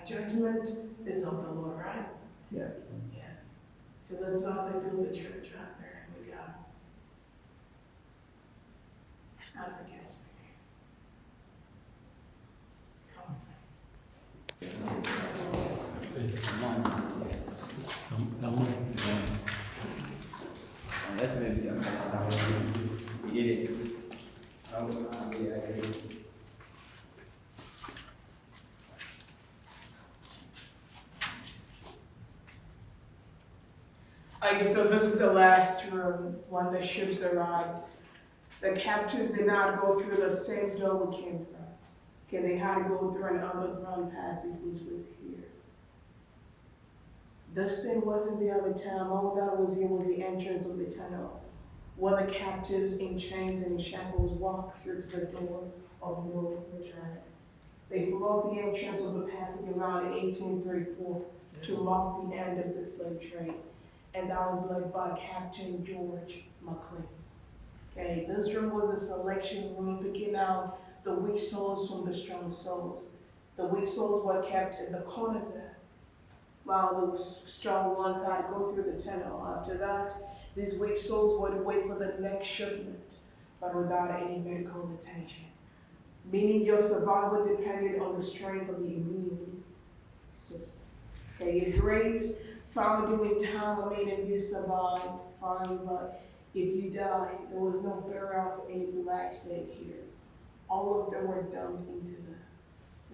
Judgment is of the Lord, right? Yeah. Yeah. So that's why they build the church right there. We got African space. That's maybe we get it. Yeah, I agree. So this is the last room when the ships arrived. The captives did not go through the same door we came from. Okay, they had to go through an underground passage, which was here. This thing wasn't the other time. All that was here was the entrance of the tunnel, where the captives in chains and in shackles walked through to the door of no return. They broke the entrance of the passage around 1834 to mark the end of the slave trade. And that was led by Captain George McLean. Okay, this room was a selection room, picking out the weak souls from the strong souls. The weak souls were kept in the corner there, while the strong ones had to go through the tunnel. After that, these weak souls would wait for the next shipment, but without any medical attention. Meaning your survival depended on the strength of the immune system. Okay, your grace found you in time. If you survived, fine, but if you died, there was no burial for any black slave here. All of them were dumped into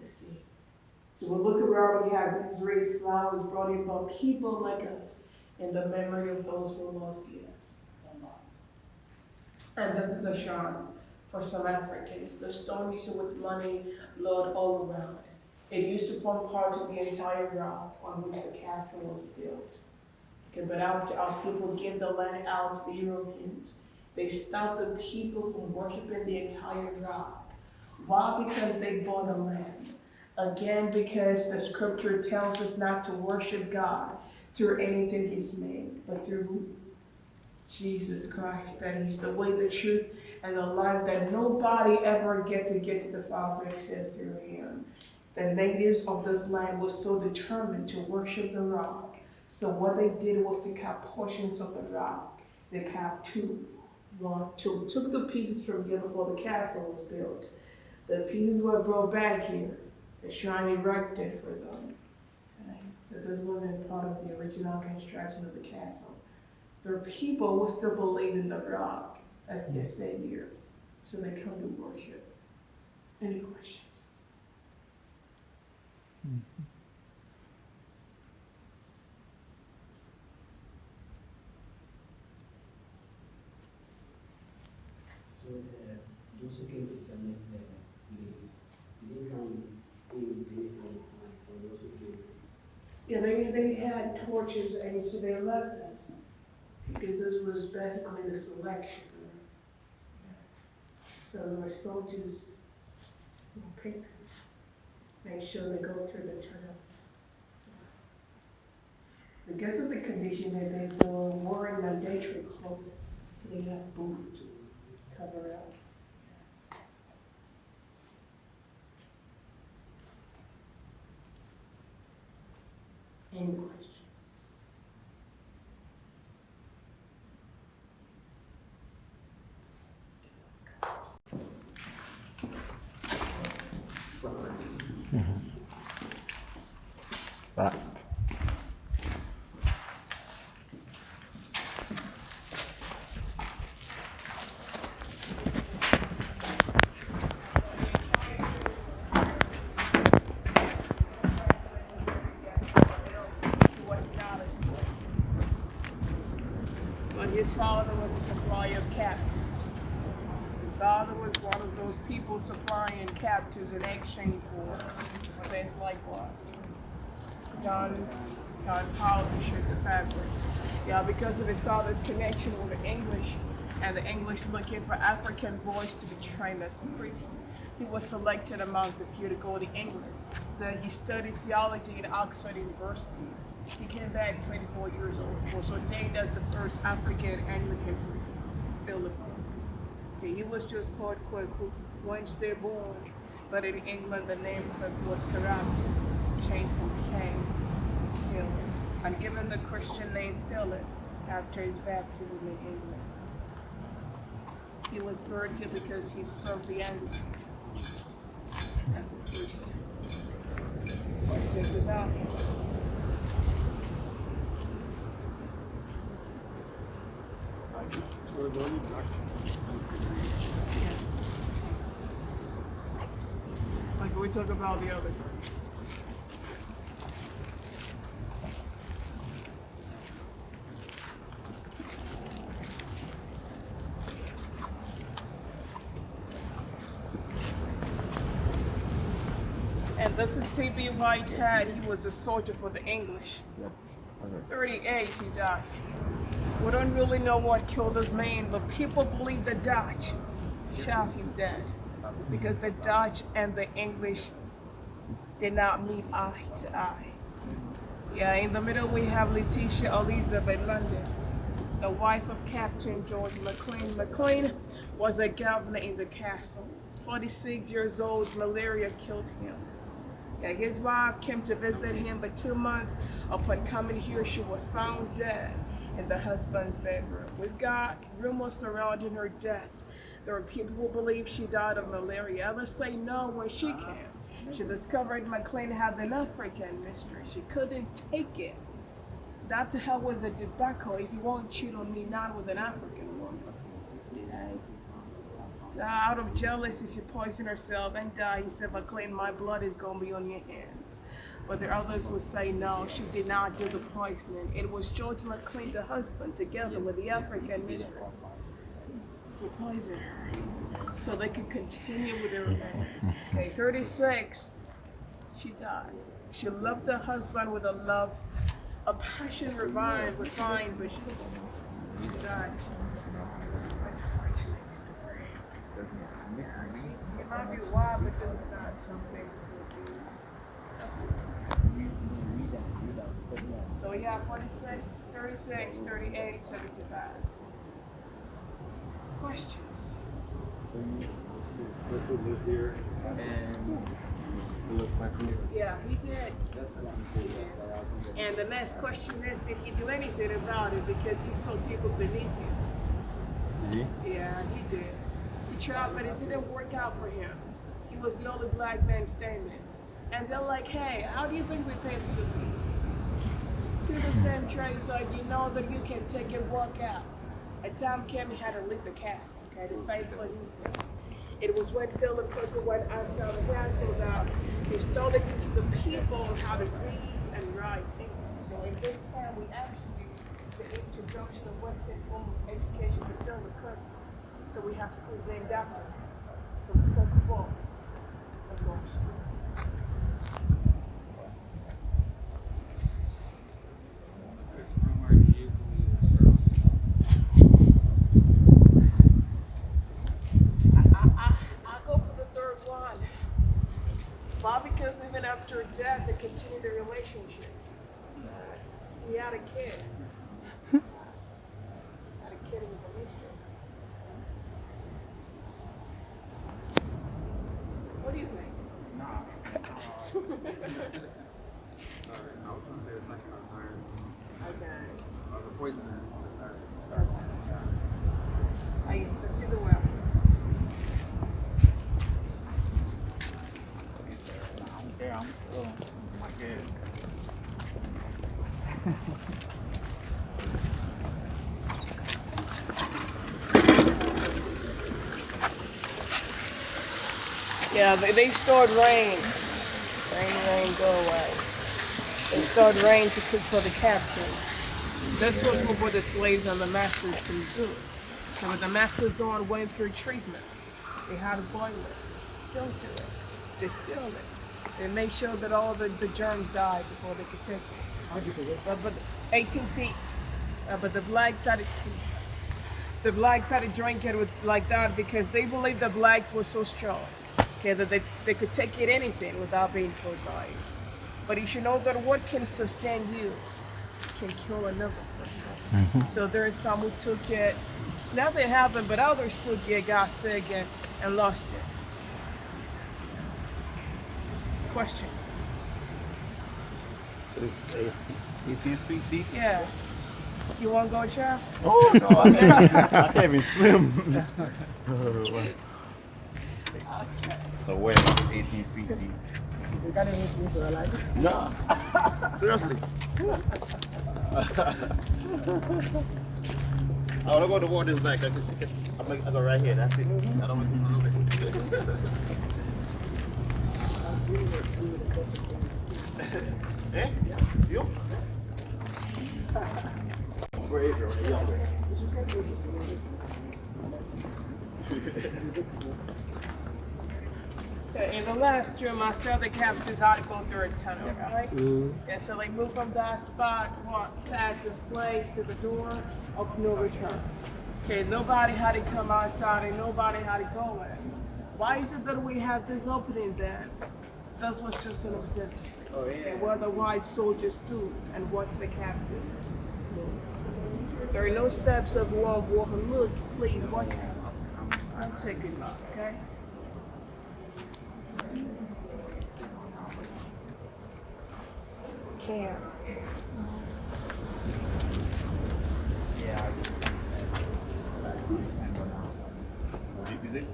the sea. So we look around, we have these wreaths, flowers brought in by people like us in the memory of those who lost their lives. And this is a shrine for some Africans. The stone used to with money, blood all around. It used to form part of the entire rock on which the castle was built. Okay, but after our people gave the land out to the Europeans, they stopped the people from worshiping the entire rock. Why? Because they bought the land. Again, because the scripture tells us not to worship God through anything he's made, but through Jesus Christ. That he's the way, the truth, and the life, that nobody ever get to the Father except through him. The natives of this land were so determined to worship the rock. So what they did was to carve portions of the rock. They carved two. Took the pieces from here before the castle was built. The pieces were brought back here. The shrine erected for them. Okay? So this wasn't part of the original construction of the castle. The people will still believe in the rock as their savior. So they come to worship. Any questions? So those who came to select the slaves, did they come in from those who came? Yeah, they had torches, and so they left us because this was basically the selection. So there were soldiers who picked, make sure they go through the tunnel. Because of the condition that they were wearing mandatory clothes, they had boots to cover up. Any questions? Right. But his father was a supplier of captives. His father was one of those people supplying captives in exchange for things like what? Guns, gunpowder, sugar, fabrics. Yeah, because of his father's connection with the English, and the English looking for African boys to be trained as priests, he was selected among the few to go to England. He studied theology at Oxford University. He came back 24 years old, was ordained as the first African Anglican priest, Philip. Okay, he was just called Quick, once they're born, but in England the name was corrupted, changed and given the Christian name Philip after his baptism in England. He was buried here because he served the Anglican as a priest. Questions about him? Like we talk about the other. And this is C.B. Whitehead. He was a soldier for the English. 38, he died. We don't really know what killed his man, but people believe the Dutch shot him dead because the Dutch and the English did not meet eye to eye. Yeah, in the middle we have Letitia Elizabeth London, the wife of Captain George McLean. McLean was a governor in the castle. 46 years old, malaria killed him. Yeah, his wife came to visit him, but 2 months upon coming here, she was found dead in the husband's bedroom. We've got rumors surrounding her death. There are people who believe she died of malaria. Others say no when she came. She discovered McLean had an African mistress. She couldn't take it. That to her was a debacle. If you won't cheat on me, not with an African woman. Okay? So out of jealousy, she poisoned herself and died. He said, McLean, my blood is going to be on your hands. But there are others who say no, she did not do the poisoning. It was George McLean, the husband, together with the African mistress, who poisoned her so they could continue with their marriage. Okay, 36, she died. She loved her husband with a love, a passion refined, but she died. It might be wild, but this is not something to be. So we have 46, 36, 38, 75. Questions? Yeah, he did. And the next question is, did he do anything about it? Because he saw people beneath him. Yeah, he did. He tried, but it didn't work out for him. He was the only black man standing. And they're like, hey, how do you think we pay for the fees? To the same trade, so you know that you can take and walk out. A time came, he had to leave the castle, okay, to face what he said. It was when Philip Cooker went outside the castle that he started teaching the people how to read and write English. So in this time, we actually the introduction of Western form of education to Philip Cooker. So we have schools named after him, from Cooker Ball and Long Street. Why? Because even after death, they continued the relationship. He had a kid. Had a kid with Alicia. What do you think? Nah. I was gonna say the second or third. Okay. The poison on the third. Let's see the well. Yeah, I'm still my kid. Yeah, they stored rain. Rain, go away. They stored rain to cook for the captain. This was what the slaves and the masters consumed. So when the masters on went through treatment, they had to boil it, filter it, distill it. They made sure that all the germs died before they could take it. But 18 feet. But the blacks started drinking it like that because they believed the blacks were so strong, okay, that they could take it anything without being killed by it. But you should know that what can sustain you can kill another person. So there are some who took it. Nothing happened, but others took it, got sick, and lost it. Questions? 18 feet deep. Yeah. You wanna go, Child? Oh no, I can't even swim. So where? 18 feet deep. You can't even swim for your life. No. Seriously. I wanna go to water is like I go right here. That's it. I don't want to Eh? You? Brave girl, the younger. In the last room, I saw the captives had to go through a tunnel, right? And so they moved from that spot, walked past this place to the door of no return. Okay, nobody had to come outside and nobody had to go in. Why is it that we have this opening then? That was just an observation. Oh, yeah. Where the white soldiers stood and watched the captives. There are no steps of one walking. Look, please watch out. I'll take a look, okay? Cam. Deep is it?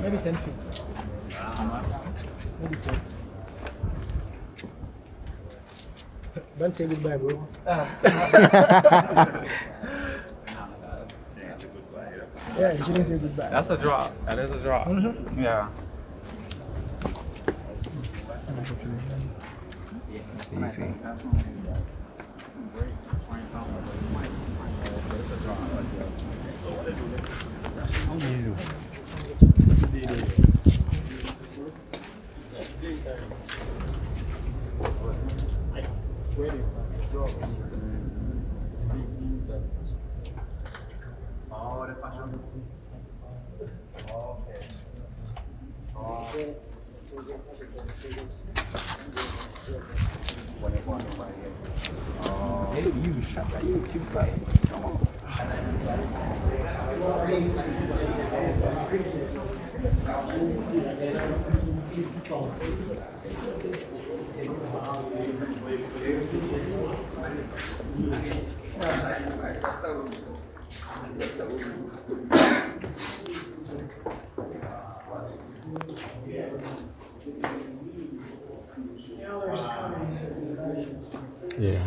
Maybe 10 feet. Maybe 10. Don't say goodbye, bro. Yeah, you shouldn't say goodbye. That's a drop. That is a drop. Yeah. Easy. Yeah.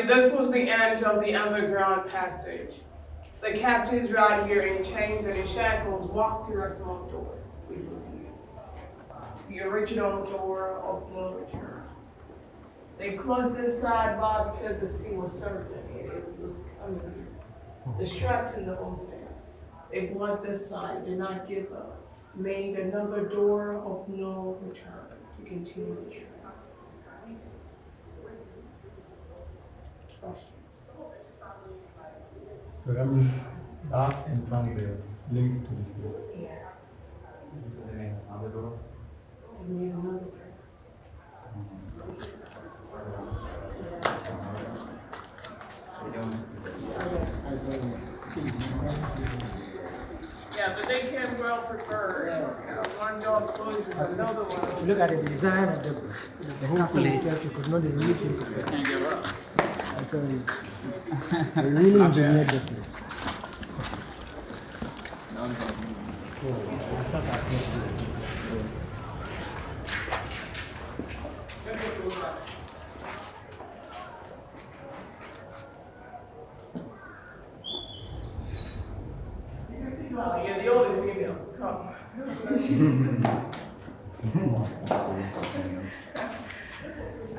This was the end of the underground passage. The captives right here in chains and in shackles walked through a small door, which was here. The original door of no return. They closed this side bar because the sea was certain it was coming, distracting the whole thing. They blocked this side, did not give up, made another door of no return to continue the journey. So that means that in front there links to this door. Yes. And then another door. They made another door. Yeah, but they can well prepare. One door closes, another If you one. look at the design of the whole castle itself, you could know the real thing. Can't give up. I tell you. They really engineered the place. Well, you're the only female. Come.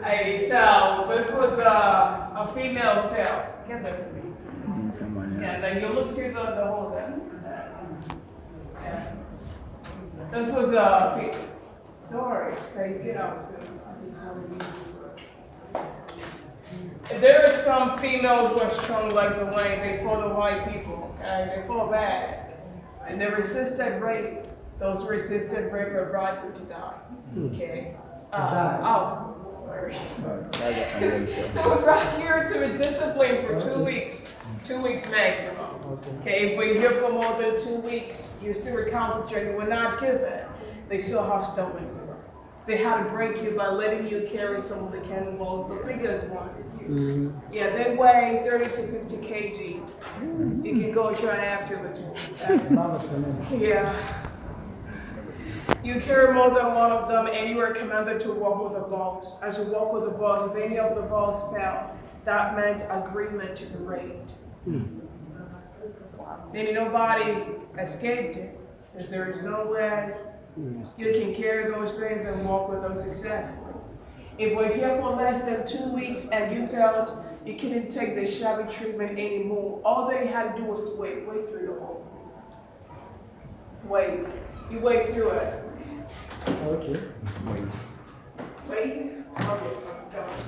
Hey, so this was a female cell. Get that for me. Yeah, then you look through the hole there. Yeah. This was a female. Don't worry, okay, get out soon. I just want to be. There are some females who are strong like the way they fought the white people, okay? They fought back. And they resisted rape. Those resisted rape are brought to die, okay? Sorry. I'm very sorry. They were brought here to be disciplined for 2 weeks. 2 weeks maximum. Okay, if we're here for more than 2 weeks, you're still recalcitrant, you were not given. They saw how stubborn you were. They had to break you by letting you carry some of the cannonballs, the biggest ones. Yeah, they weigh 30 to 50 kg. You can go try after the Yeah. You carry more than one of them, and you are commanded to walk with the balls. As you walk with the balls, if any of the balls fell, that meant agreement to be raped. Then nobody escaped it, because there is no way you can carry those things and walk with them successfully. If we're here for less than 2 weeks and you felt you couldn't take the shabby treatment anymore, all that you had to do was to wait through the whole thing. Wait. You wait through it. Okay. Wait. Okay.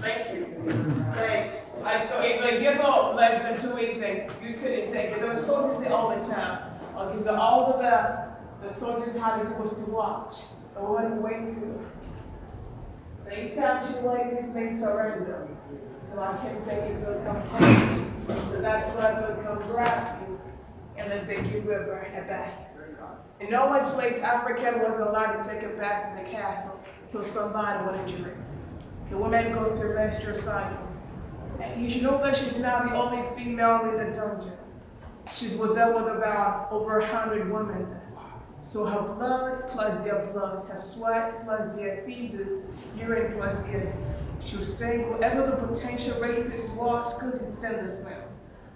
Thank you. Thanks. Like, so if we're here for less than 2 weeks and you couldn't take it, there were soldiers there all the time. Okay, so all of the soldiers had to do was to watch. The one who wait through. So anytime she like this, they surrender. So I can't take it, so they come take you. So that's why they'll come grab you, and then they give you a bath. And no enslaved African was allowed to take a bath in the castle until somebody would drink. Okay, women go through menstrual cycle. And you should know that she's now the only female in the dungeon. She's with them with about over 100 women. So her blood plus their blood, her sweat plus their feces, urine plus theirs. She was staying wherever the potential rapist was, couldn't stand the smell.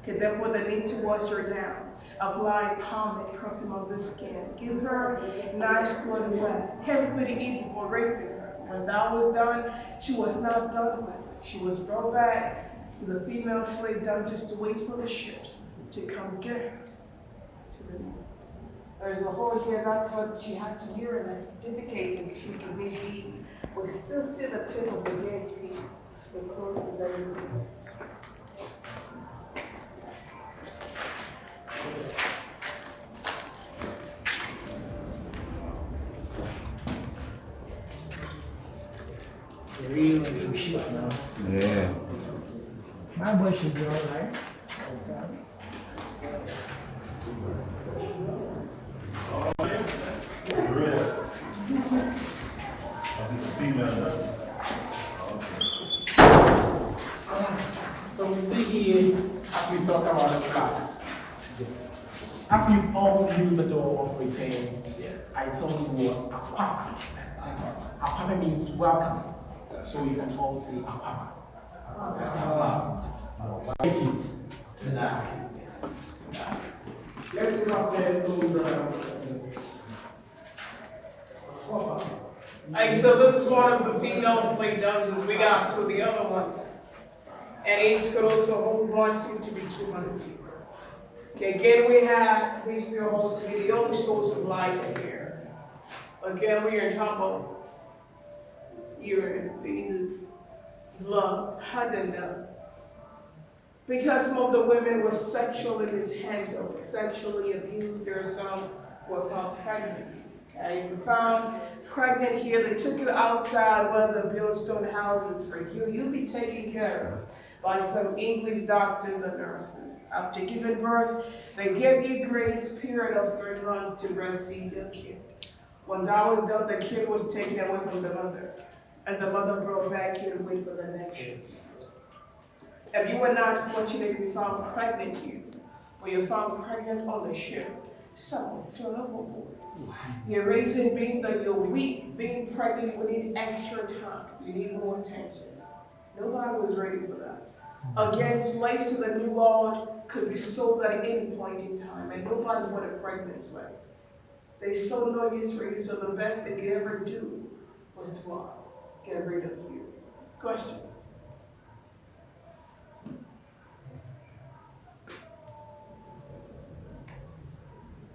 Okay, therefore they need to wash her down. Apply pomade, perfume on the skin. Give her nice clothing wet. Heavy food to eat before raping her. When that was done, she was not done with. She was brought back to the female slave dungeons to wait for the ships to come get her. There's a hole here that taught that she had to urinate, defecate, and she could be eaten. We still see the tip of the dead teeth. The clothes that you Real true shit now. Yeah. My boy should be alright. So we stay here as we talk about this plot. Yes. As you've all used the door of retain, I told you what apapa. Apapa means welcome. So you can all say apapa. Thank you. Yes. Let's go up there so we so this is one of the female slave dungeons. We got to the other one. And each could also hold one through to be 200 people. Okay, again we have these three holes here, the only source of life in here. Again, we are talking about urine, feces, blood, hadanda. Because some of the women were sexually mishandled, sexually abused, there are some who were found pregnant. Okay, if you found pregnant here, they took you outside where they built stone houses for you. You'll be taken care of by some English doctors and nurses. After giving birth, they gave you grace period of 3 months to breastfeed your kid. When that was done, the kid was taken away from the mother, and the mother brought back here to wait for the next shift. If you were not fortunate to be found pregnant here, or you're found pregnant on the ship, someone thrown overboard. The reason being that you're weak, being pregnant, you need extra time. You need more attention. Nobody was ready for that. Again, slaves to the New World could be sold at any point in time, and nobody wanted a pregnant slave. They saw no use for you, so the best they could ever do was to get rid of you. Questions?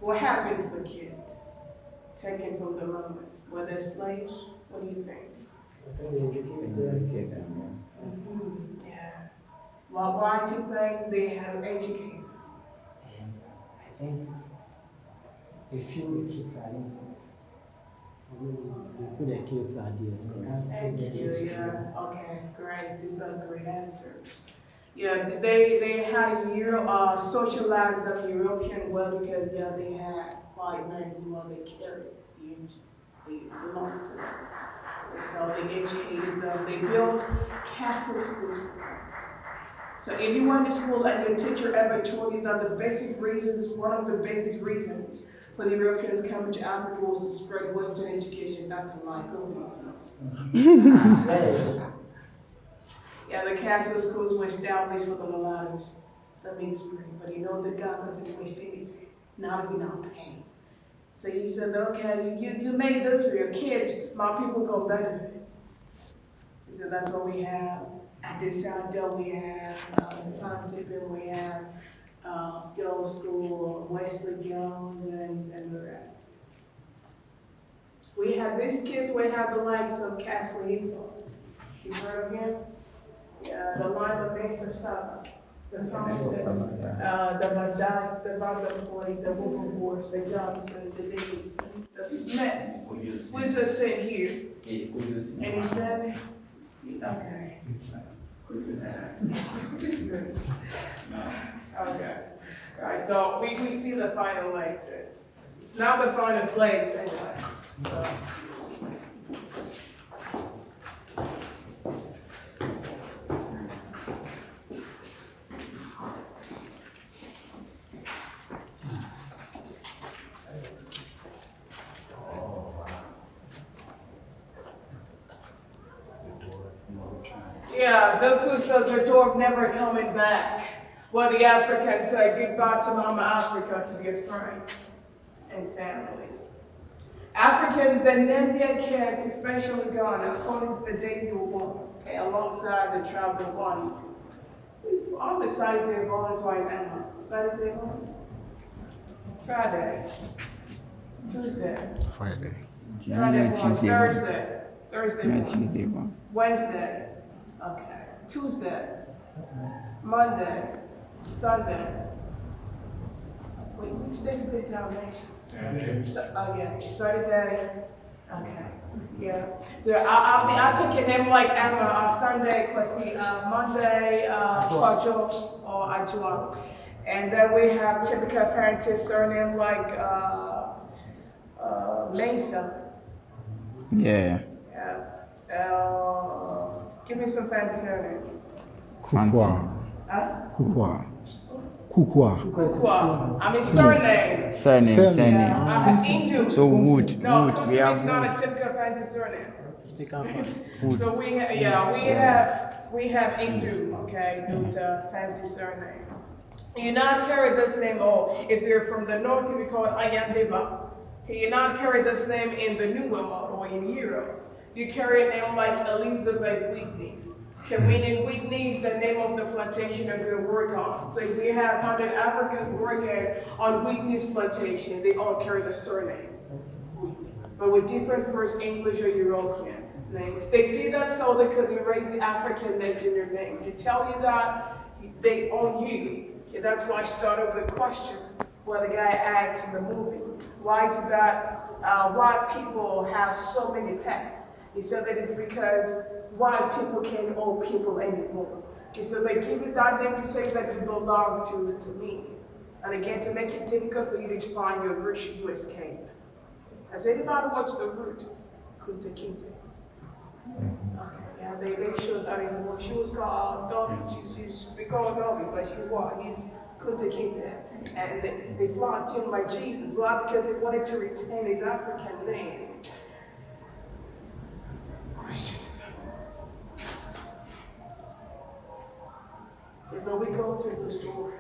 What happened to the kid? Taken from the mother. Were they slaves? What do you think? Yeah. Well, why do you think they had to educate? I think they feel the kids are innocent. They put their kids' ideas first. Thank you, yeah, okay, great, these are great answers. Yeah, they had a year, socialized them European well because, yeah, they had white men who they carried they belonged to them. And so they educated them, they built castle schools for them. So if you went to school and your teacher ever told you that the basic reasons, one of the basic reasons for the Europeans coming to Africa was to spread Western education, that's a lie, go for it. Yeah, the castle schools were established for the mulattoes, the mixed breed, but you know that God doesn't waste anything, not if you're not paying. So he said, okay, you made this for your kids, my people gonna benefit. He said, that's what we have. At this Southdale, we have Fountain, we have Girls School, Wesley Jones, and the rest. We have these kids, we have the likes of Castle Eagle. You heard of him? Yeah, the line of Mesa Saba, the Thompsons, the Van Dykes, the Vanderpoys, the Wilberforce, the Johnsons, the Davis, the Smith. Who's the same here? And he said, okay. Okay. All right, so we see the final exit. It's not the final place anyway. So. Yeah, this was the door of never coming back. Well, the Africans said goodbye to Mama Africa, to their friends and families. Africans then named their kids, especially Ghana, according to the days they were born, okay, alongside the tribe they belonged to. Who's on the side they were born is white Emma. Side they were born? Friday. Tuesday. Friday. Friday born. Tuesday. Thursday born. Tuesday born. Wednesday. Okay. Tuesday. Monday. Sunday. Wait, which day is it down there? Yeah, Saturday. Okay. Yeah. I took your name like Emma on Sunday, Kwasi, Monday, Kwajo or Ajua. And then we have typical Fantasy surname like Mesa. Yeah. Yeah. Give me some fancy surnames. Kukwa. Huh? Kukwa. Kukwa. Kukwa. I mean surname. Surname. I have Indu. So wood. No, Wood. Kusu We have is not wood. a typical fantasy surname. Speak out first. Wood. So we have Indu, okay, who's a fantasy surname. You not carry this name, or if you're from the north, you would call it Ayandeba. Okay, you not carry this name in the New World or in Europe. You carry a name like Elizabeth Whitney. Okay, meaning Whitney is the name of the plantation that we work on. So if we have 100 Africans working on Whitney's plantation, they all carry the surname Whitney, but with different first English or European names. They did that so they could erase the Africanness in your name. To tell you that they own you. Okay, that's why I started with a question where the guy asked in the movie, why is it that white people have so many pets? He said that it's because white people can't own people anymore. Okay, so they give you that name to say that you belong to me. And again, to make it difficult for you to find your virtue, you escape. Has anybody watched The Root? Kunta Kinte. Okay, yeah, they showed that in the book. She was called Dobby. We call her Dobby, but she's what? He's Kunta Kinte. And they flogged him like Jesus. Why? Because they wanted to retain his African name. Questions? And so we go through the story,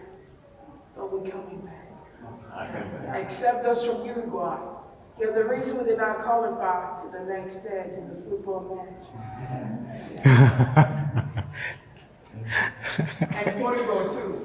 but we're coming back. Except those from Uruguay. Yeah, the reason we did not qualify to the next stage in the football match. And Portugal too.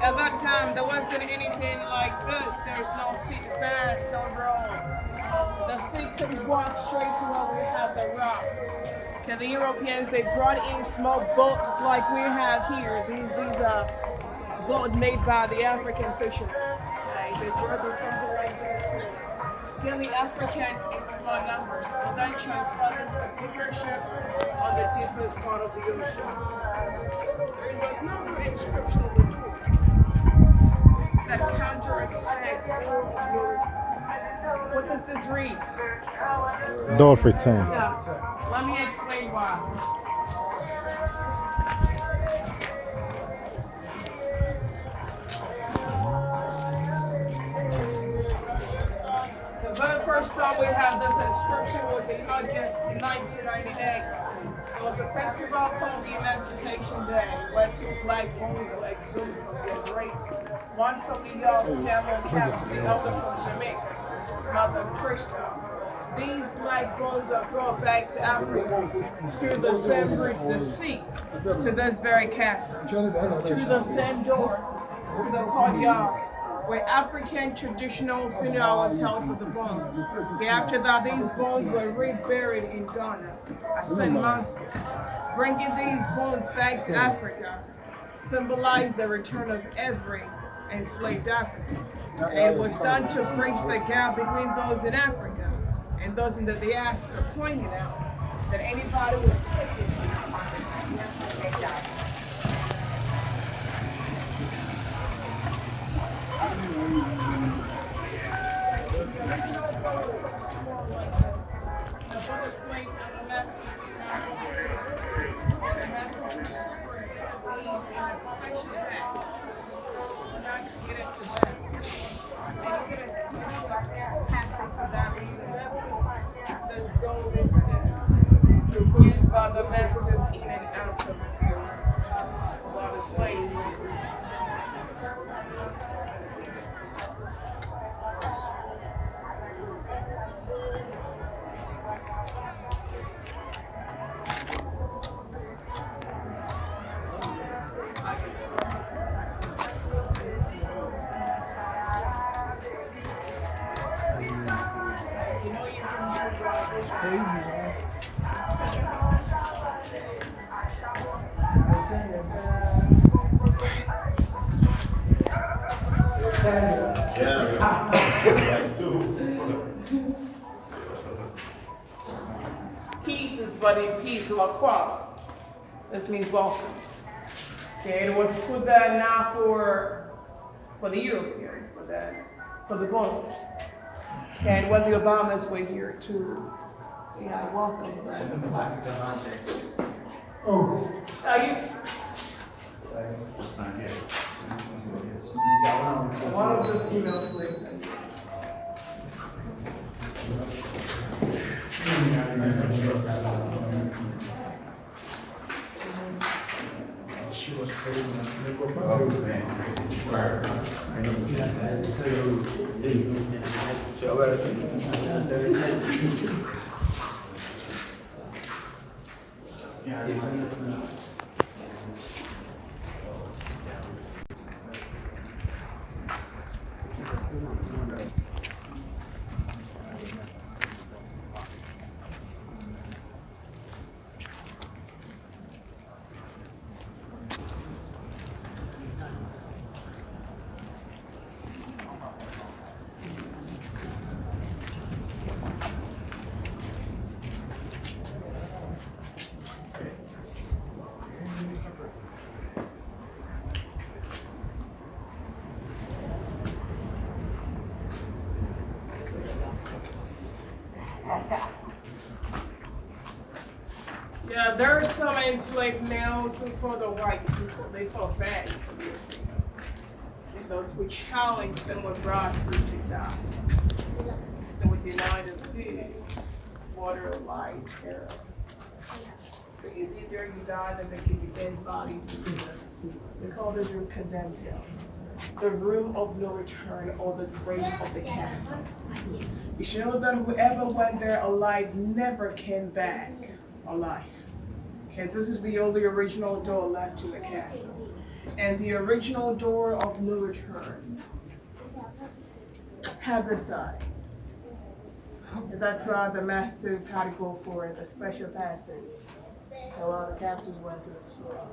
at that time, there wasn't anything like this. There's no sea fast, no road. The sea could walk straight to where we have the rocks. Okay, the Europeans, they brought in small boats like we have here. These boats made by the African fishermen. Okay, they brought in something like this too. Again, the Africans in small numbers, but then transferred into the bigger ships on the deepest part of the ocean. There is another inscription on the door that counterattacks all of your. What does this read? Door for 10. Yeah. Let me explain why. The very first time we have this inscription was in August 1998. It was a festival called the Emancipation Day, where two black boys were exhumed from their graves. One from New York, Samuel Cass, the other from Jamaica, Mother Crystal. These black boys are brought back to Africa through the same bridge, the sea, to this very castle, through the same door, to the courtyard, where African traditional funeral was held for the bones. After that, these bones were reburied in Ghana at St. Moscow. Bringing these bones back to Africa symbolized the return of every enslaved African. And it was done to bridge the gap between those in Africa and those in the diaspora, pointing out that anybody was taken used by the masters in and out of a lot of slaves. Peace is but in peace, la croix. This means welcome. Okay, it was put there now for the Europeans, for the bones. Okay, and when the Obamas were here too, yeah, welcome them. Oh. Are you? One of the female slaves. She was crazy. Yeah, there are some enslaved males for the white people. They felt bad. And those who challenged them were brought through to die. They were denied of food, water, light, air. So either you died and they give you dead bodies to this. They call this room condemned cell. The room of no return, or the grave of the castle. You should know that whoever went there alive never came back alive. Okay, this is the only original door left in the castle. And the original door of no return had the size. And that's why the masters had to go for the special passage. A lot of captives went through, so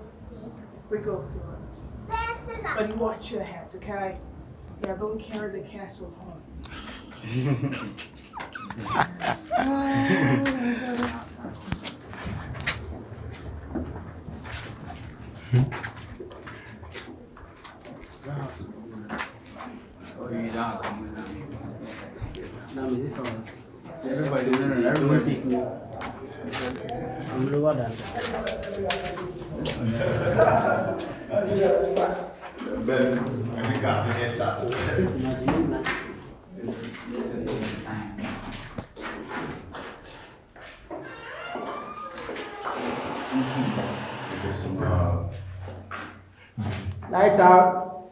we go through it. But you watch your heads, okay? Yeah, don't carry the castle home. Oh, you down, coming down. Now, is it from us? Everybody doing it, everybody. Take me. I'm lower than just imagine that. Lights out.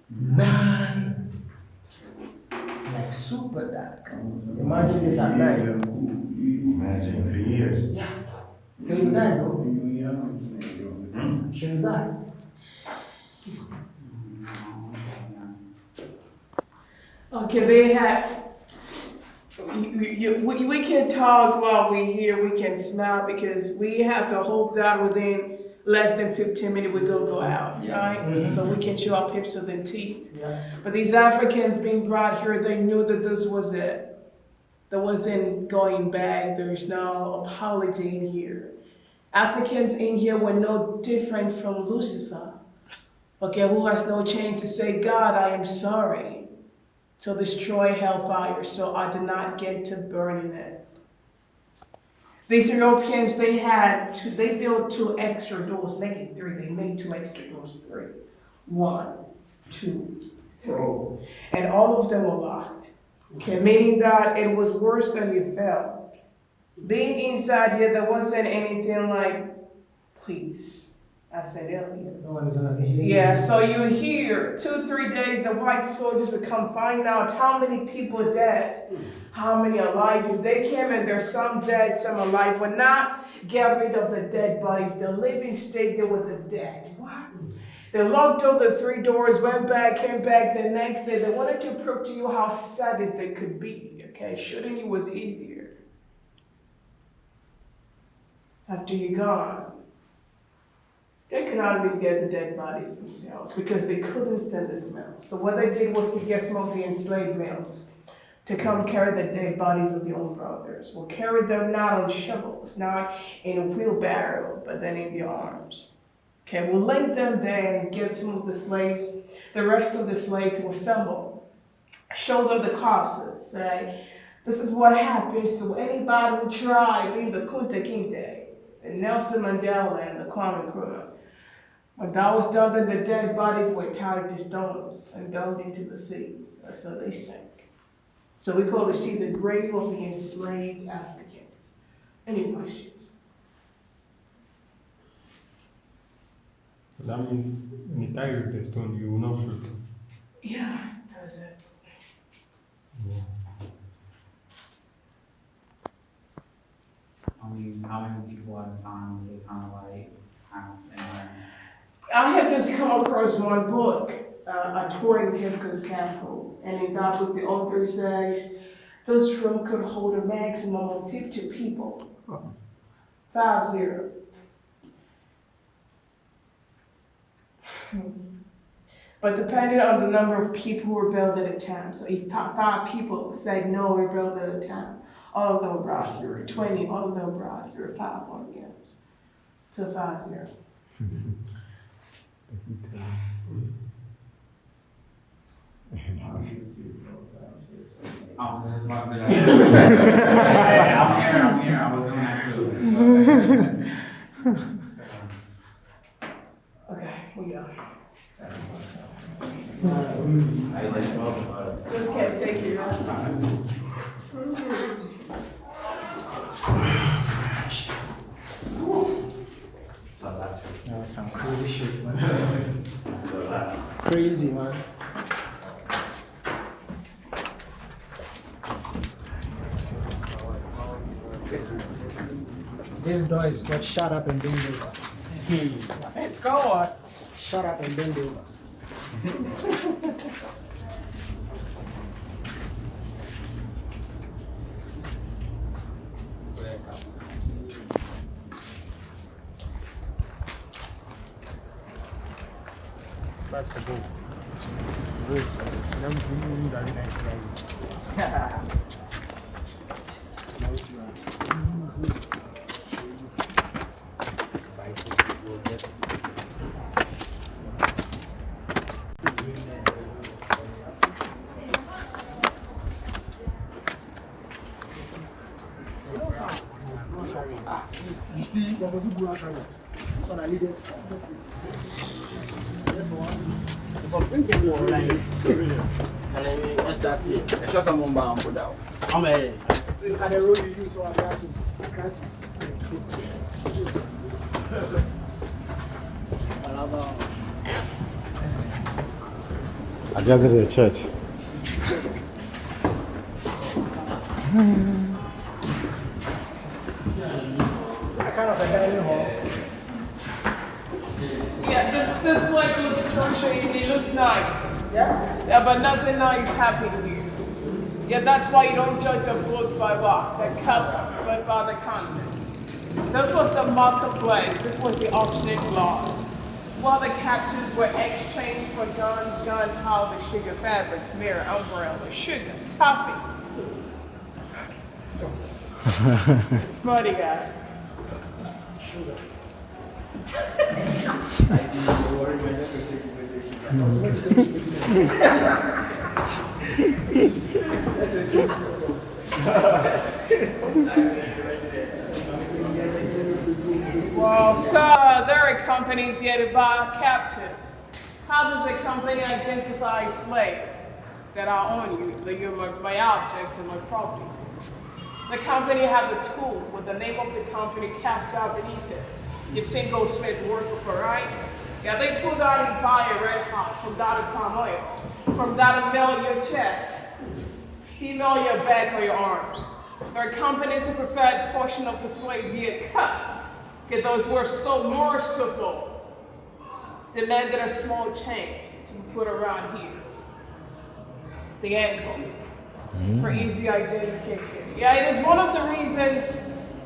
Man, it's like super dark. Imagine this at night. Imagine for years. Yeah. Till you die, no? Till you die. Okay, they had. We can talk while we're here. We can smile because we have to hope that within less than 15 minutes we go out, right? Mhm. So we can show our pips of the teeth. Yeah. But these Africans being brought here, they knew that this was it. There wasn't going back. There's no apology in here. Africans in here were no different from Lucifer. Okay, who has no chance to say, God, I am sorry, to destroy hellfire, so I did not get to burning it. These Europeans, they built 2 extra doors, make it 3. They made 2 extra doors, 3. 1, 2, 3. And all of them were locked. Okay, meaning that it was worse than you felt. Being inside here, there wasn't anything like, please, I said earlier. No one is gonna continue. Yeah, so you hear 2-3 days, the white soldiers will come find out how many people are dead, how many are alive. If they came and there's some dead, some alive, will not get rid of the dead bodies. The living stayed there with the dead. What? They locked all the 3 doors, went back, came back the next day. They wanted to prove to you how sadist they could be. Okay, shooting you was easier. After you're gone, they could not even get the dead bodies themselves because they couldn't stand the smell. So what they did was to get some of the enslaved males to come carry the dead bodies of their own brothers. We'll carry them not on shovels, not in a wheelbarrow, but then in their arms. Okay, we'll lay them there and get some of the slaves, the rest of the slaves to assemble. Show them the corpses, say, this is what happens to anybody who tried being the Kunta Kinte, the Nelson Mandela, and the Kwame Nkrumah. When that was done, then the dead bodies were tied to stones and dumped into the sea, so they sank. So we call the the grave of the enslaved Africans. Any questions? That means when you tie with the stone, you will not float. Yeah, that's it. Yeah. I mean, how many people at a time they kind of like have I have just come across one book, A Tour in Hitler's Castle, and in that book the author says this room could hold a maximum of 50 people. 50. But depending on the number of people who were built at a time. So if 5 people said no, we're built at a time, all of them were brought here. 20, all of them were brought here. 5 on yes. So 50. Oh, this is my good idea. I'm here, I was doing that too. Okay, we go. I like smoke about it. Just can't take it. Some crazy shit, man. Crazy, man. This door is called Shut Up and Bend Over. It's going. Shut up and bend over. That's the boat. Good. Never seen you that nice. You see, what was the so I needed. That's that it. It's just someone bound put out. I'm a. Look at the road you use, so I got to. I guess it's a church. Yeah, this like looks structured, it looks nice. Yeah, but nothing nice happened here. Yeah, that's why you don't judge a book by what? The cover, but by the content. This was the marketplace, this was the auctioning block. While the captives were exchanged for guns, gunpowder, sugar fabrics, mirror, umbrella, sugar, toffee. Smarty guy. Well, so there are companies here to buy captives. How does a company identify a slave that I own you, that you're my object and my property? The company have the tool with the name of the company capped out beneath it. You've seen those slave work before, right? Yeah, they put that in fire red hot from that to palm oil. From that to melt your chest, female your back or your arms. There are companies who prefer a portion of the slaves yet cut. Okay, those were so merciful, demanded a small chain to be put around here, the ankle, for easy identification. Yeah, it is one of the reasons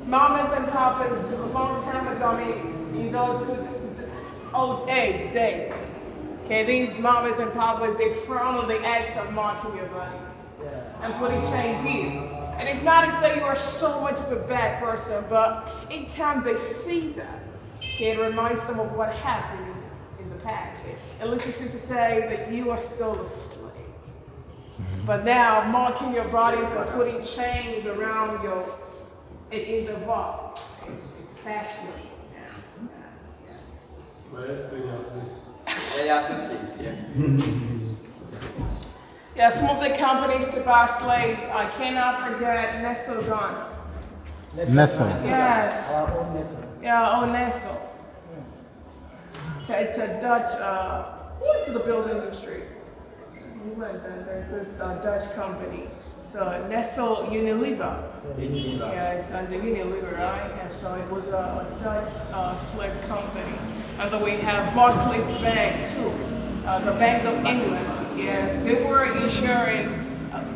mamas and papas a long time ago, I mean, you know, old age days. Okay, these mamas and papas, they frown on the act of marking your bodies and putting chains here. And it's not to say you are so much of a bad person, but in time they see that, okay, it reminds them of what happened in the past. It leads them to say that you are still a slave. But now, marking your bodies and putting chains around it is evolved. It's fashionable now. Yeah, slaves, yeah. Yeah, some of the companies to buy slaves, I cannot forget Nestle Ghana. Nestle. Yes. Our own Nestle. Yeah, Nestle. It's a Dutch, we went to the building industry. We went there, there's this Dutch company. So Nestle Unilever. Yeah, it's under Unilever, right? And so it was a Dutch slave company. And then we have Barclays Bank too, the Bank of England. Yes, they were insuring,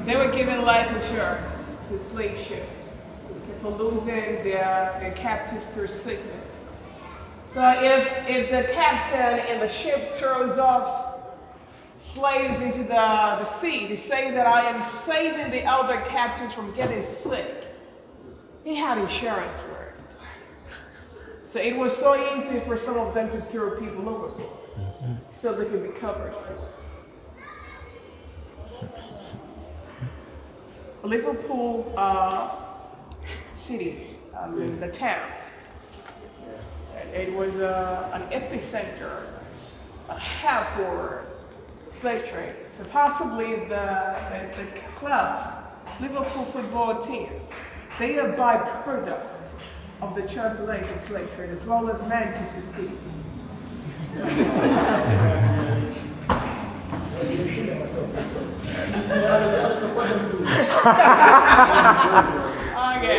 they were giving life insurance to slave ships for losing their captives through sickness. So if the captain in the ship throws off slaves into the sea to say that I am saving the other captives from getting sick, he had insurance for it. So it was so easy for some of them to throw people overboard so they could be covered for it. Liverpool city, the town. It was an epicenter, a hub for slave trade. So possibly the clubs, Liverpool football team, they are a byproduct of the transatlantic slave trade as well as Manchester City. Okay.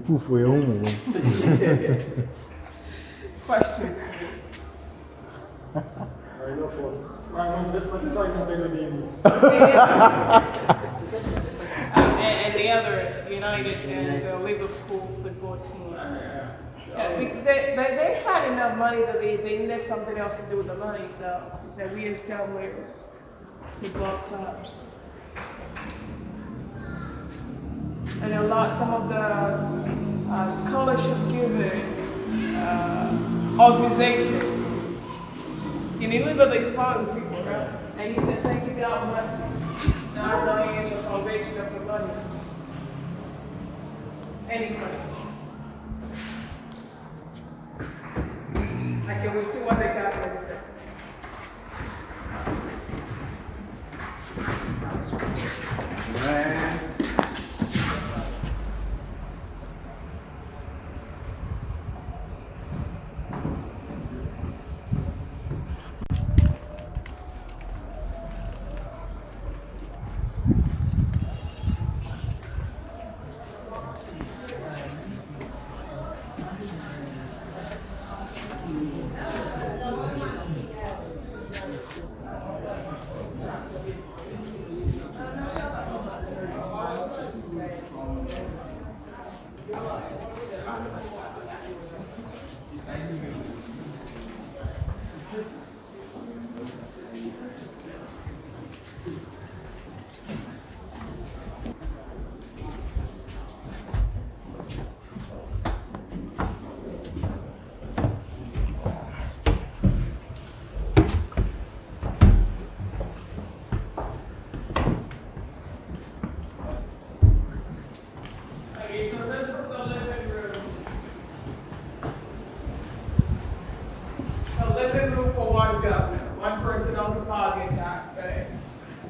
poof we home. Questions? And the other United and the Liverpool football team. Yeah, because they had enough money that they needed something else to do with the money, so he said we established football clubs. And some of the scholarship given organizations, you need to live they sponsor people, right? And he said, thank you, God bless you. Now I'm laying the foundation of the money. Any questions? Can we see what they got listed?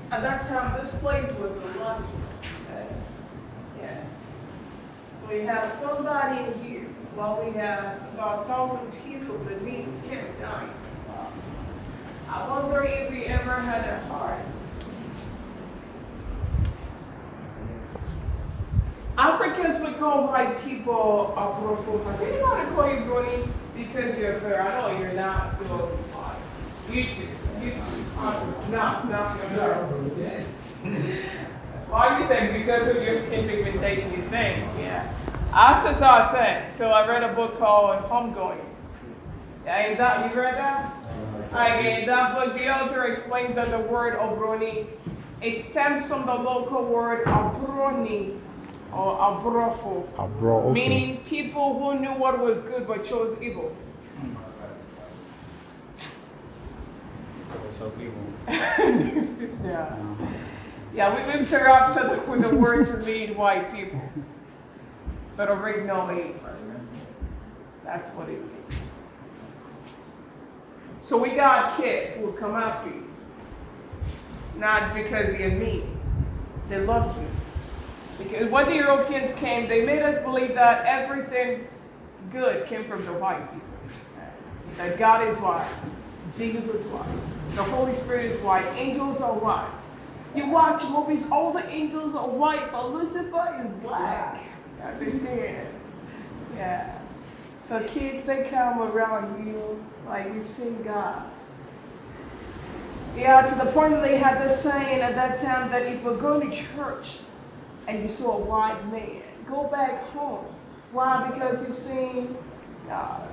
At that time, this place was a luxury. Okay? Yeah. So we have somebody in here. Well, we have about 1,000 people beneath kept dying. Wow. I wonder if we ever had a heart. Africans would call white people Afrophobia. Anybody call you Brony because you're fair? I know you're not. You too. No. Why you think? Because of your skin pigmentation, you think? Yeah. I still thought that till I read a book called Homegoing. Yeah, you read that? In that book, the author explains that the word Obroni, it stems from the local word Abroni or Abrofo, Okay. meaning people who knew what was good but chose evil. Yeah, we've been corrupted with the word to lead white people. But originally, that's what it means. So we got kids who will come after you. Not because they're mean. They love you. Because when the Europeans came, they made us believe that everything good came from the white people. That God is white. Jesus is white. The Holy Spirit is white. Angels are white. You watch movies, all the angels are white, but Lucifer is black. Understand? Yeah. So kids, they come around you like you've seen God. Yeah, to the point that they had this saying at that time that if you're going to church and you saw a white man, go back home. Why? Because you've seen God.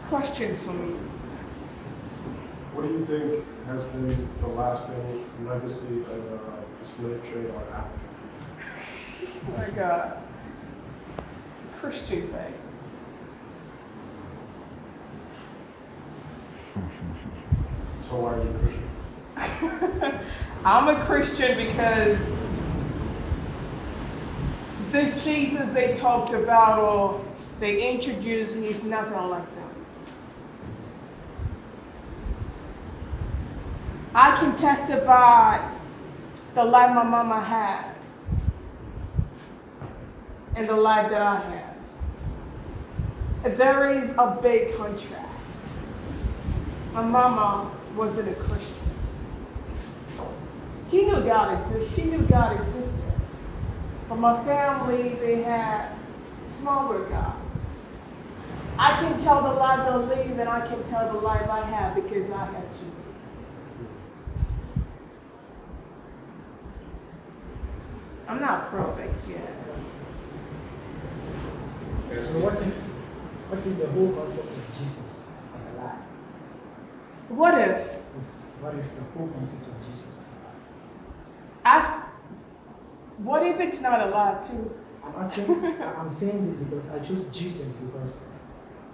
Questions for me? What do you think has been the lasting legacy of the slave trade on Africa? Like Christian faith. So why are you Christian? I'm a Christian because this Jesus they talked about or they introduced me is nothing like that. I can testify the life my mama had and the life that I had. There is a big contrast. My mama wasn't a Christian. She knew God existed. She knew God existed. For my family, they had smaller gods. I can tell the life they'll live, and I can tell the life I have because I have Jesus. I'm not perfect yet. So what if the whole concept of Jesus was a lie? What if? What if the whole concept of Jesus was a lie? What if it's not a lie too? I'm saying this because I chose Jesus because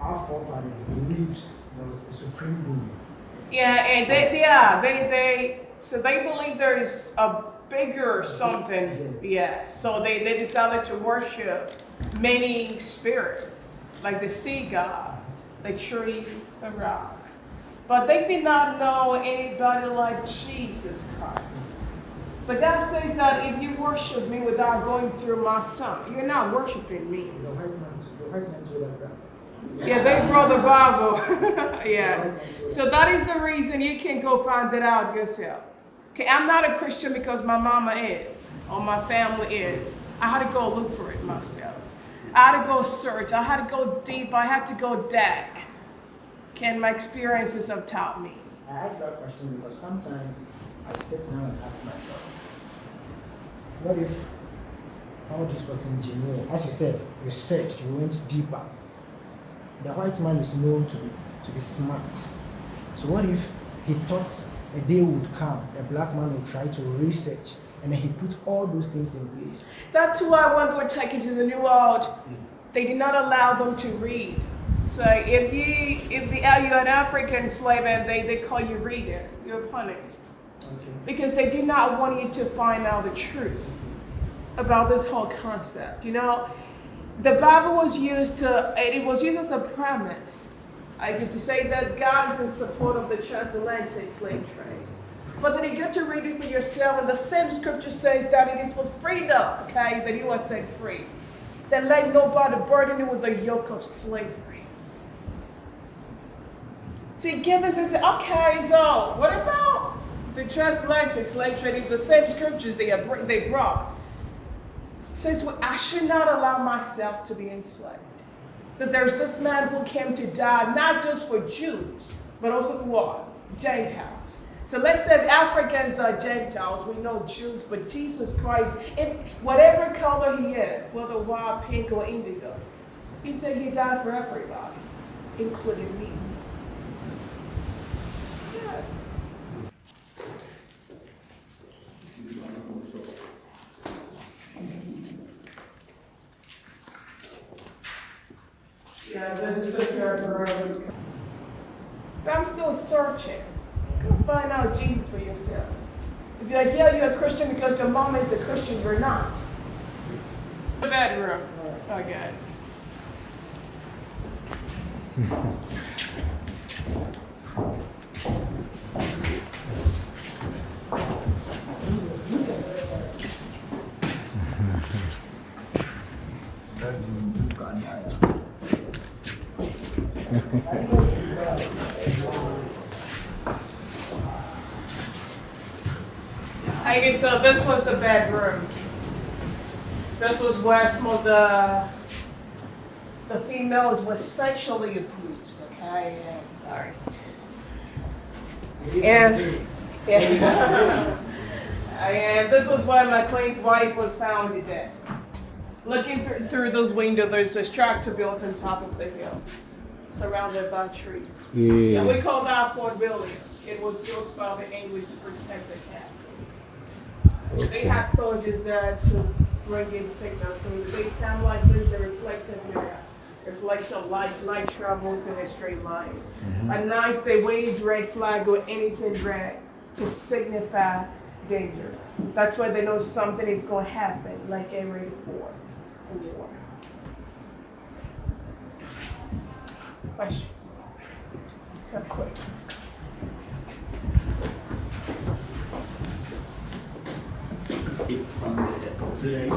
our forefathers believed there was a supreme being. Yeah, and so they believe there is a bigger something. Yeah, so they decided to worship many spirits, like the sea god, the trees, the rocks. But they did not know anybody like Jesus Christ. But God says that if you worship me without going through my son, you're not worshiping me. The white man told us that. Yeah, they brought the Bible. Yes. So that is the reason you can go find it out yourself. Okay, I'm not a Christian because my mama is, or my family is. I had to go look for it myself. I had to go search. I had to go deep. I had to go dark. And my experiences have taught me. I ask that question because sometimes I sit down and ask myself, what if all this was engineered? As you said, you searched, you went deeper. The white man is known to be smart. So what if he thought a day would come, a black man would try to research, and then he put all those things in place? That's why when they were taken to the New World, they did not allow them to read. So if you're an African slave and they call you reader, you're punished. Okay. Because they do not want you to find out the truth about this whole concept. You know, the Bible was used as a premise. I get to say that God is in support of the transatlantic slave trade. But then you get to read it for yourself, and the same scripture says that it is for freedom, okay, that you are set free. Then let nobody burden you with the yoke of slavery. So you get this and say, okay, so what about the transatlantic slave trade? If the same scriptures they brought says, well, I should not allow myself to be enslaved. That there's this man who came to die not just for Jews, but also for what? Gentiles. So let's say Africans are Gentiles, we know Jews, but Jesus Christ, in whatever color he is, whether white, pink, or indigo, he said he died for everybody, including me. Yeah. Yeah, this is the third road. So I'm still searching. Go find out Jesus for yourself. If you're here, you're a Christian because your mama is a Christian, you're not. The bedroom. Okay. Okay, so this was the bedroom. This was where some of the females were sexually abused, okay? Yeah, sorry. And this was where my queen's wife was found dead. Looking through those windows, there's a structure built on top of the hill, surrounded by trees. Yeah. And we call that Fort William. It was built by the English to protect the castle. Okay. They had soldiers there to bring in signals. So in the daytime like this, the reflective mirror reflects the light travels in a straight line. At night, they waved red flag or anything red to signify danger. That's why they know something is going to happen, like a ready for war. Questions? Quick. From the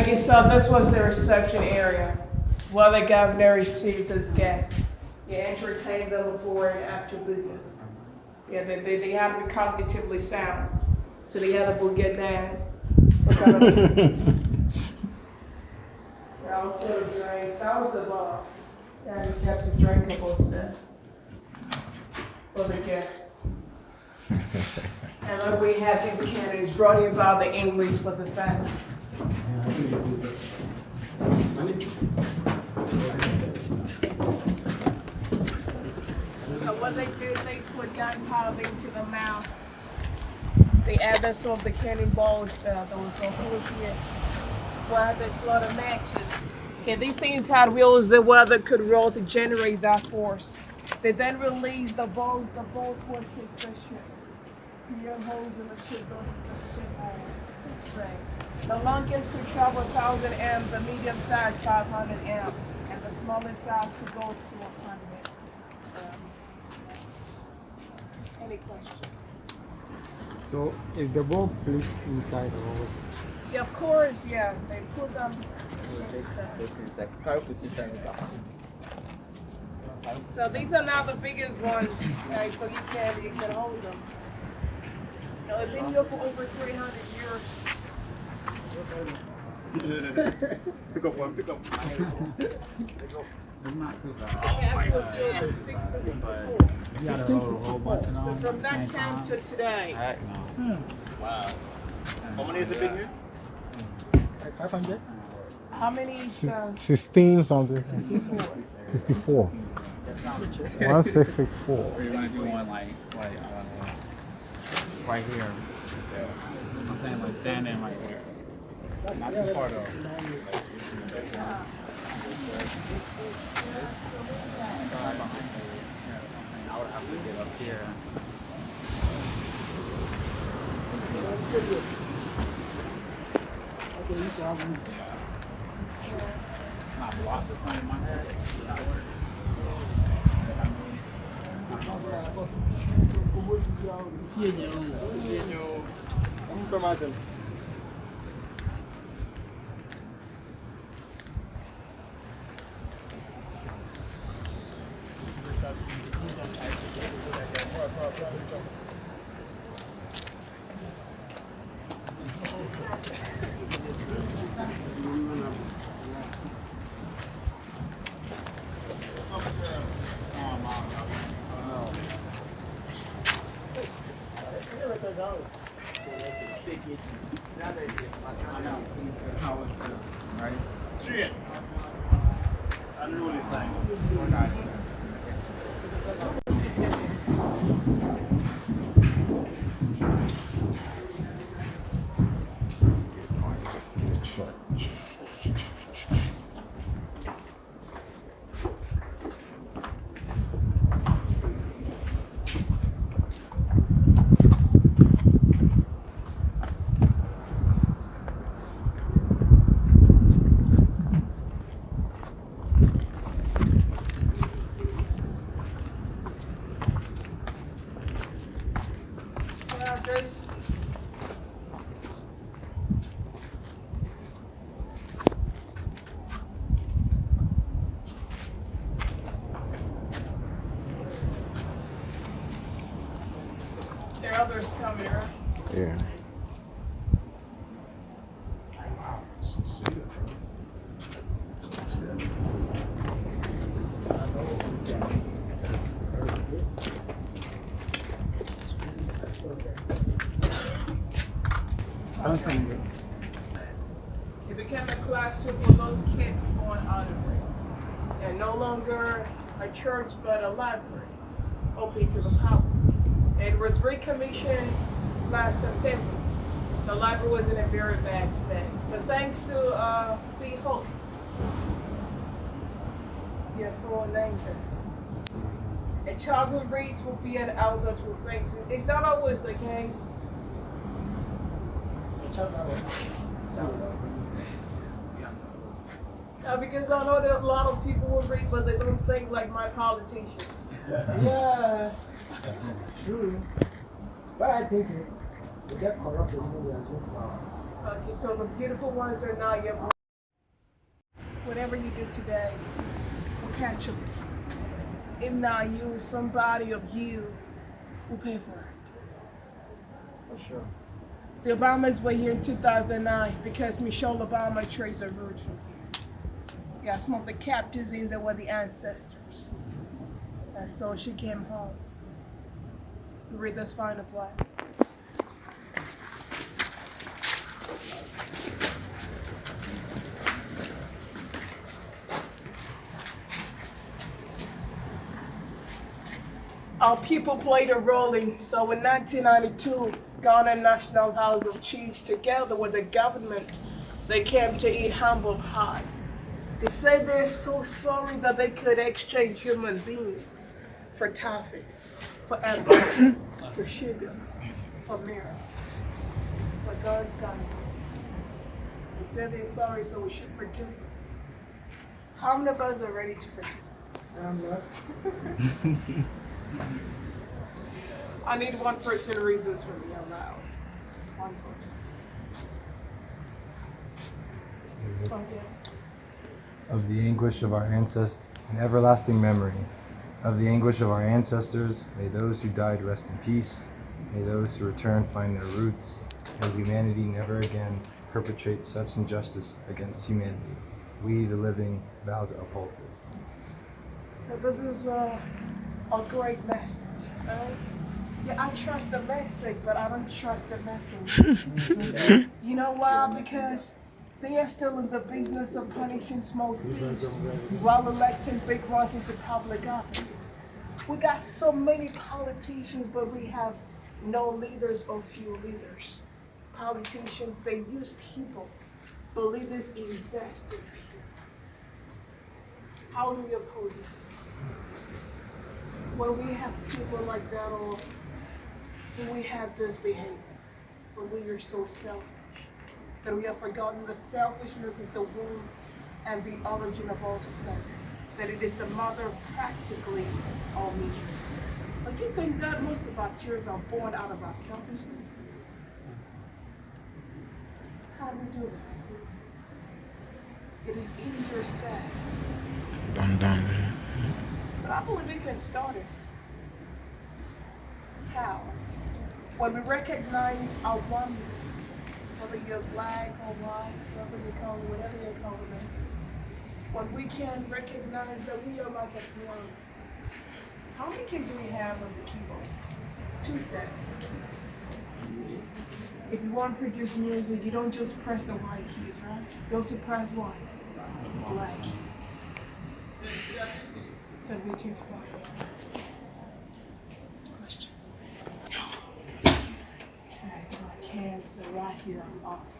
Okay, so this was the reception area where the governor received his guests. He entertained them before and after business. Yeah, they had to be cognitively sound. So they had a boogie dance. That was sort of drinks. That was the bar. Yeah, he kept his drinkable stuff for the guests. And then we have these cannons brought in by the English for the fence. So what they did, they put gunpowder into the mouth. They added some of the cannonballs that was over here. While there's a lot of matches. Okay, these things had wheels the weather could roll to generate that force. They then released the bolts. The bolts would kick the ship. Your holes in the ship, the ship hole. The longest could travel 1,000 m, the medium size 500 m, and the smallest size could go to 100. Any questions? So is the ball placed inside or? Yeah, of course, yeah. They put them This is like power position with us. So these are now the biggest ones, right? So you can hold them. You know, they've been here for over 300 years. Pick up one, pick up. It's not too bad. It was built in 1664. You gotta roll a whole bunch of them. So from that time to today. Heck no. Wow. How many is it big here? Like 500? How many? 16 something. 64. 1664. We're gonna do one like right here. I'm saying like standing right here. Not too far though. Side behind me. Yeah, I would have to get up here. Not block the sun in my head. Right? Shit. Unruly thing. This. There are others coming, right? Yeah. It became a classroom for those kids born out of it. And no longer a church, but a library, open to the public. It was recommissioned last September. The library was in a very bad state. But thanks to C. Hope, yeah, full nature. A child who reads will be an adult who thinks. It's not always the case. Because I know that a lot of people will read, but they don't think like my politicians. Yeah. True. But I think it's, they get corrupted when they are so far. Okay, so the beautiful ones are not yet. whatever you do today will catch up. If not you, somebody of you will pay for it. For sure. The Obamas were here in 2009 because Michelle Obama traced her roots from here. Yeah, some of the captives in there were the ancestors. And so she came home. Read this final play. Our people played a role in, so in 1992, Ghana National House of Chiefs, together with the government, they came to eat humble pie. They said they're so sorry that they could exchange human beings for toffees, for apples, for sugar, for mirror. But God's got it. They said they're sorry, so we should forgive them. How many of us are ready to forgive? I'm not. I need one person to read this for me out loud. One person. Okay. Of the anguish of our ancestors, an everlasting memory. Of the anguish of our ancestors, may those who died rest in peace. May those who return find their roots. May humanity never again perpetrate such injustice against humanity. We, the living, vow to uphold this. So this is a great message. Right? Yeah, I trust the message, but I don't trust the message. You know why? Because they are still in the business of punishing small thieves while electing big ones into public offices. We got so many politicians, but we have no leaders or few leaders. Politicians, they use people, but leaders invest in people. How do we oppose this? When we have people like that, or when we have this behavior, when we are so selfish, that we have forgotten that selfishness is the womb and the origin of all sin, that it is the mother of practically all miseries. But you think that most of our tears are born out of our selfishness? How do we do this? It is easier said. But I believe we can start it. How? When we recognize our oneness, whether you're black or white, whatever you call it, when we can recognize that we are like a piano. How many keys do we have on the keyboard? 2 sets of keys. If you want to produce music, you don't just press the white keys, right? You also press what? Black keys. Then we can start. Questions? No. My cans are right here. I'm off.